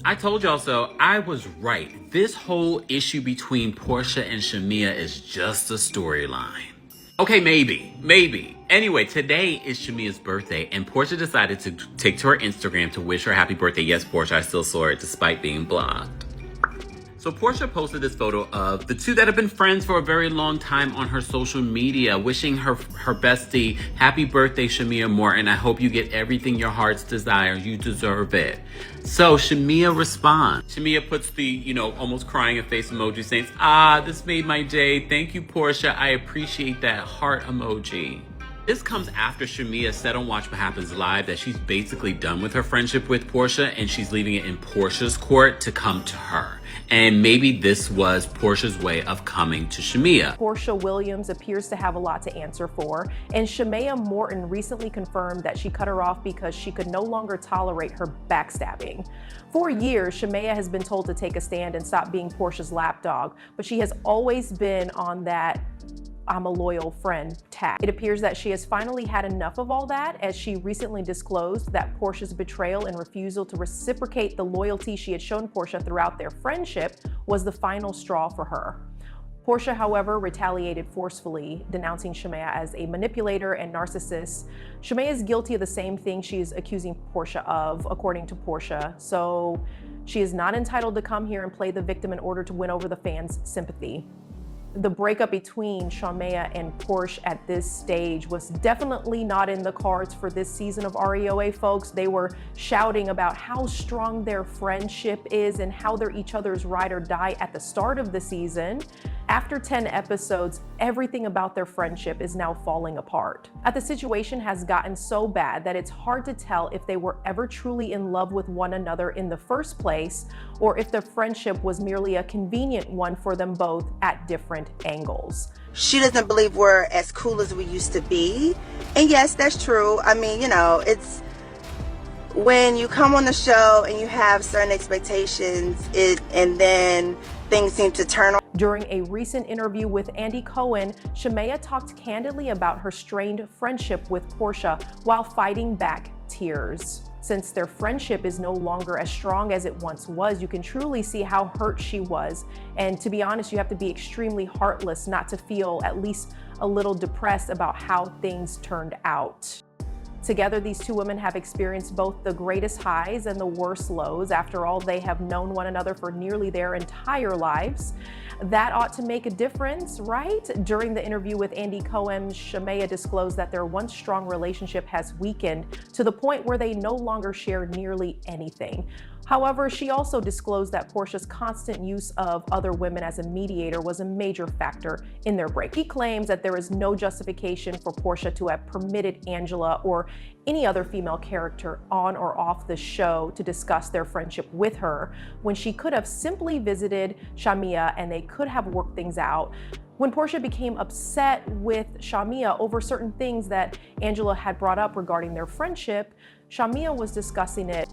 I told y'all so. I was right. This whole issue between Porsha and Shamea is just a storyline. Okay, maybe. Anyway, today is Shamea's birthday, and Porsha decided to take to her Instagram to wish her happy birthday. Yes, Porsha, I still saw it despite being blocked. So Porsha posted this photo of the two that have been friends for a very long time on her social media, wishing her bestie, happy birthday, Shamea Morton. I hope you get everything your heart's desire. You deserve it. So Shamea responds. Shamea puts the, almost crying face emoji saying, this made my day. Thank you, Porsha. I appreciate that heart emoji. This comes after Shamea said on Watch What Happens Live that she's basically done with her friendship with Porsha and she's leaving it in Porsha's court to come to her. And maybe this was Porsha's way of coming to Shamea. Porsha Williams appears to have a lot to answer for, and Shamea Morton recently confirmed that she cut her off because she could no longer tolerate her backstabbing. For years, Shamea has been told to take a stand and stop being Porsha's lapdog, but she has always been on that I'm a loyal friend tag. It appears that she has finally had enough of all that, as she recently disclosed that Porsha's betrayal and refusal to reciprocate the loyalty she had shown Porsha throughout their friendship was the final straw for her. Porsha, however, retaliated forcefully, denouncing Shamea as a manipulator and narcissist. Shamea is guilty of the same thing she is accusing Porsha of, according to Porsha, so she is not entitled to come here and play the victim in order to win over the fans' sympathy. The breakup between Shamea and Porsche at this stage was definitely not in the cards for this season of RHOA, folks. They were shouting about how strong their friendship is and how they're each other's ride or die at the start of the season. After 10 episodes, everything about their friendship is now falling apart. The situation has gotten so bad that it's hard to tell if they were ever truly in love with one another in the first place, or if their friendship was merely a convenient one for them both at different angles. She doesn't believe we're as cool as we used to be. And yes, that's true. I mean, it's when you come on the show and you have certain expectations, and then things seem to turn on. During a recent interview with Andy Cohen, Shamea talked candidly about her strained friendship with Porsha while fighting back tears. Since their friendship is no longer as strong as it once was, you can truly see how hurt she was. And to be honest, you have to be extremely heartless not to feel at least a little depressed about how things turned out. Together, these two women have experienced both the greatest highs and the worst lows. After all, they have known one another for nearly their entire lives. That ought to make a difference, right? During the interview with Andy Cohen, Shamea disclosed that their once strong relationship has weakened to the point where they no longer share nearly anything. However, she also disclosed that Porsha's constant use of other women as a mediator was a major factor in their break. He claims that there is no justification for Porsha to have permitted Angela or any other female character on or off the show to discuss their friendship with her, when she could have simply visited Shamea and they could have worked things out. When Porsha became upset with Shamea over certain things that Angela had brought up regarding their friendship, Shamea was discussing it.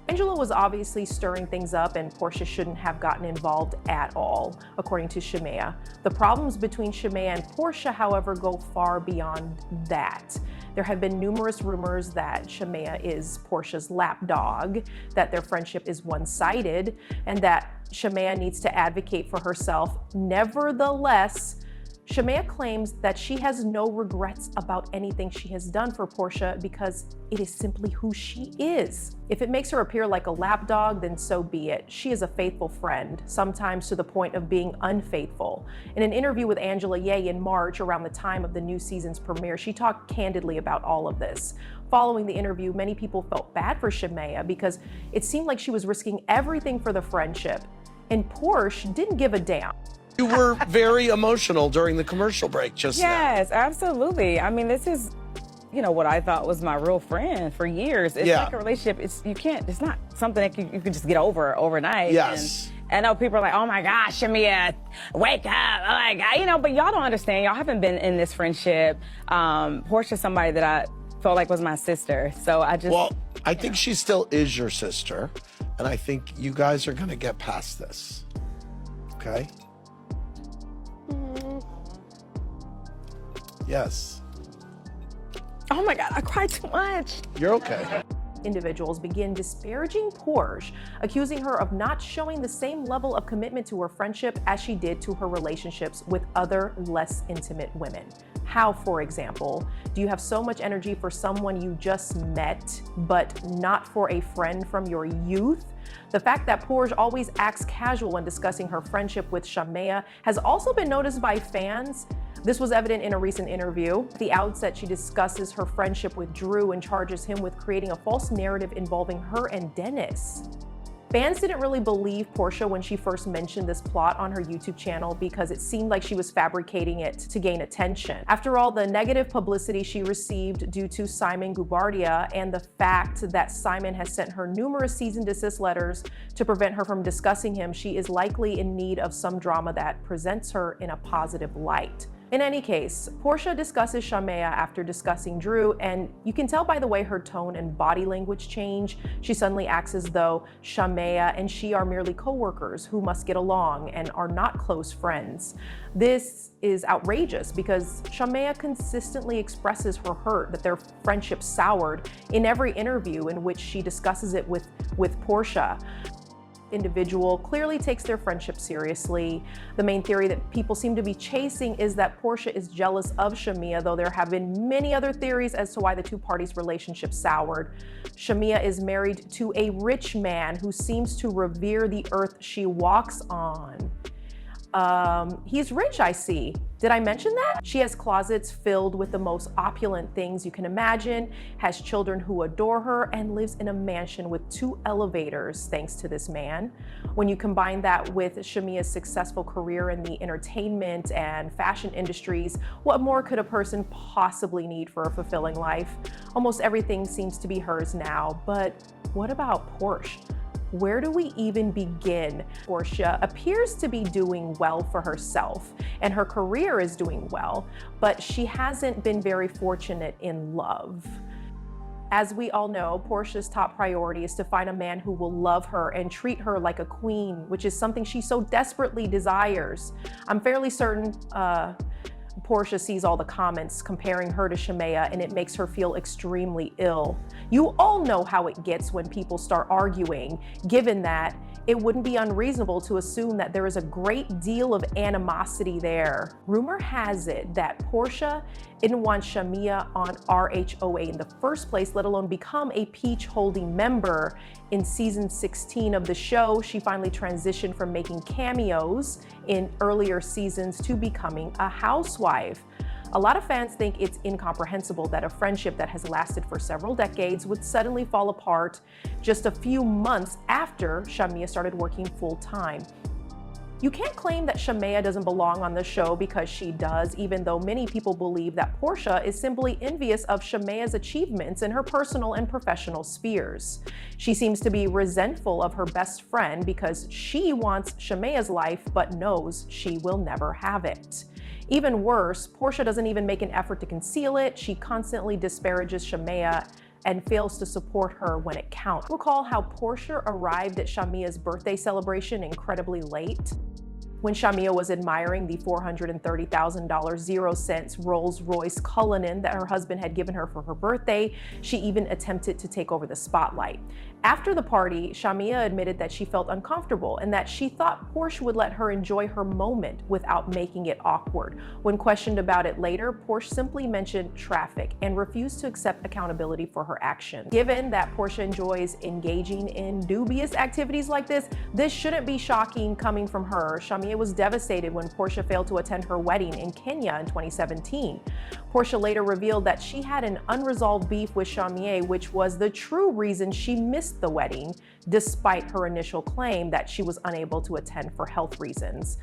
Angela was obviously stirring things up, and Porsha shouldn't have gotten involved at all, according to Shamea. The problems between Shamea and Porsha, however, go far beyond that. There have been numerous rumors that Shamea is Porsha's lapdog, that their friendship is one-sided, and that Shamea needs to advocate for herself. Nevertheless, Shamea claims that she has no regrets about anything she has done for Porsha because it is simply who she is. If it makes her appear like a lapdog, then so be it. She is a faithful friend, sometimes to the point of being unfaithful. In an interview with Angela Ye in March, around the time of the new season's premiere, she talked candidly about all of this. Following the interview, many people felt bad for Shamea because it seemed like she was risking everything for the friendship, and Porsche didn't give a damn. You were very emotional during the commercial break just now. Yes, absolutely. I mean, this is, what I thought was my real friend for years. It's like a relationship. It's not something that you can just get over overnight. Yes. And I know people are like, oh my gosh, Shamea, wake up. Oh my God, but y'all don't understand. Y'all haven't been in this friendship. Porscha's somebody that I felt like was my sister. So I just. Well, I think she still is your sister. And I think you guys are going to get past this. Okay? Yes. Oh my God, I cried too much. You're okay. individuals begin disparaging Porsche, accusing her of not showing the same level of commitment to her friendship as she did to her relationships with other less intimate women. How, for example, do you have so much energy for someone you just met, but not for a friend from your youth? The fact that Porsche always acts casual when discussing her friendship with Shamea has also been noticed by fans. This was evident in a recent interview. At the outset, she discusses her friendship with Drew and charges him with creating a false narrative involving her and Dennis. Fans didn't really believe Porscha when she first mentioned this plot on her YouTube channel because it seemed like she was fabricating it to gain attention. After all, the negative publicity she received due to Simon Gubardia and the fact that Simon has sent her numerous cease and desist letters to prevent her from discussing him, she is likely in need of some drama that presents her in a positive light. In any case, Porscha discusses Shamea after discussing Drew, and you can tell by the way her tone and body language change. She suddenly acts as though Shamea and she are merely co-workers who must get along and are not close friends. This is outrageous because Shamea consistently expresses her hurt that their friendship soured in every interview in which she discusses it with Porscha. Individual clearly takes their friendship seriously. The main theory that people seem to be chasing is that Porscha is jealous of Shamea, though there have been many other theories as to why the two parties' relationship soured. Shamea is married to a rich man who seems to revere the earth she walks on. He's rich, I see. Did I mention that? She has closets filled with the most opulent things you can imagine, has children who adore her, and lives in a mansion with 2 elevators thanks to this man. When you combine that with Shamea's successful career in the entertainment and fashion industries, what more could a person possibly need for a fulfilling life? Almost everything seems to be hers now, but what about Porsche? Where do we even begin? Porscha appears to be doing well for herself, and her career is doing well, but she hasn't been very fortunate in love. As we all know, Porscha's top priority is to find a man who will love her and treat her like a queen, which is something she so desperately desires. I'm fairly certain Porscha sees all the comments comparing her to Shamea, and it makes her feel extremely ill. You all know how it gets when people start arguing. Given that, it wouldn't be unreasonable to assume that there is a great deal of animosity there. Rumor has it that Porscha didn't want Shamea on RHOA in the first place, let alone become a peach-holding member. In season 16 of the show, she finally transitioned from making cameos in earlier seasons to becoming a housewife. A lot of fans think it's incomprehensible that a friendship that has lasted for several decades would suddenly fall apart just a few months after Shamea started working full-time. You can't claim that Shamea doesn't belong on the show because she does, even though many people believe that Porscha is simply envious of Shamea's achievements in her personal and professional spheres. She seems to be resentful of her best friend because she wants Shamea's life but knows she will never have it. Even worse, Porscha doesn't even make an effort to conceal it. She constantly disparages Shamea and fails to support her when it counts. Recall how Porscha arrived at Shamea's birthday celebration incredibly late? When Shamea was admiring the $430,000 0-cent Rolls-Royce Cullinan that her husband had given her for her birthday, she even attempted to take over the spotlight. After the party, Shamea admitted that she felt uncomfortable and that she thought Porsche would let her enjoy her moment without making it awkward. When questioned about it later, Porsche simply mentioned traffic and refused to accept accountability for her actions. Given that Porsche enjoys engaging in dubious activities like this shouldn't be shocking coming from her. Shamea was devastated when Porsche failed to attend her wedding in Kenya in 2017. Porsche later revealed that she had an unresolved beef with Shamea, which was the true reason she missed the wedding, despite her initial claim that she was unable to attend for health reasons.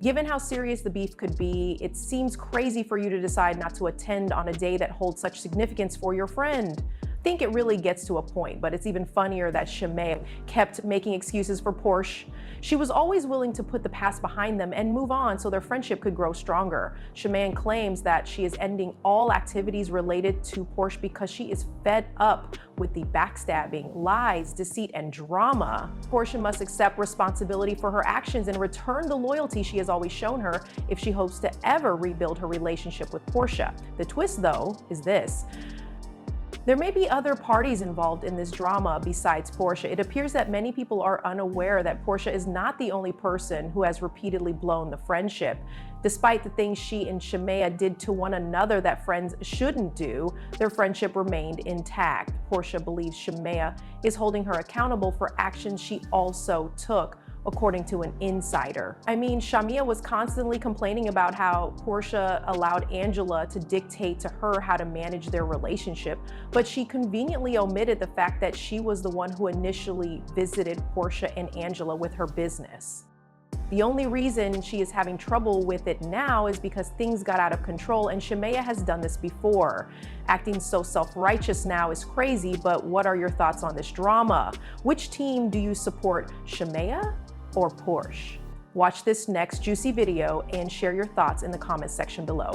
Given how serious the beef could be, it seems crazy for you to decide not to attend on a day that holds such significance for your friend. I think it really gets to a point, but it's even funnier that Shamea kept making excuses for Porsche. She was always willing to put the past behind them and move on so their friendship could grow stronger. Shamea claims that she is ending all activities related to Porsche because she is fed up with the backstabbing, lies, deceit, and drama. Porsche must accept responsibility for her actions and return the loyalty she has always shown her if she hopes to ever rebuild her relationship with Porsche. The twist, though, is this. There may be other parties involved in this drama besides Porsha. It appears that many people are unaware that Porsha is not the only person who has repeatedly blown the friendship. Despite the things she and Shamea did to one another that friends shouldn't do, their friendship remained intact. Porsha believes Shamea is holding her accountable for actions she also took, according to an insider. I mean, Shamea was constantly complaining about how Porsha allowed Angela to dictate to her how to manage their relationship, but she conveniently omitted the fact that she was the one who initially visited Porsha and Angela with her business. The only reason she is having trouble with it now is because things got out of control, and Shamea has done this before. Acting so self-righteous now is crazy, but what are your thoughts on this drama? Which team do you support, Shamea or Porsche? Watch this next juicy video and share your thoughts in the comments section below.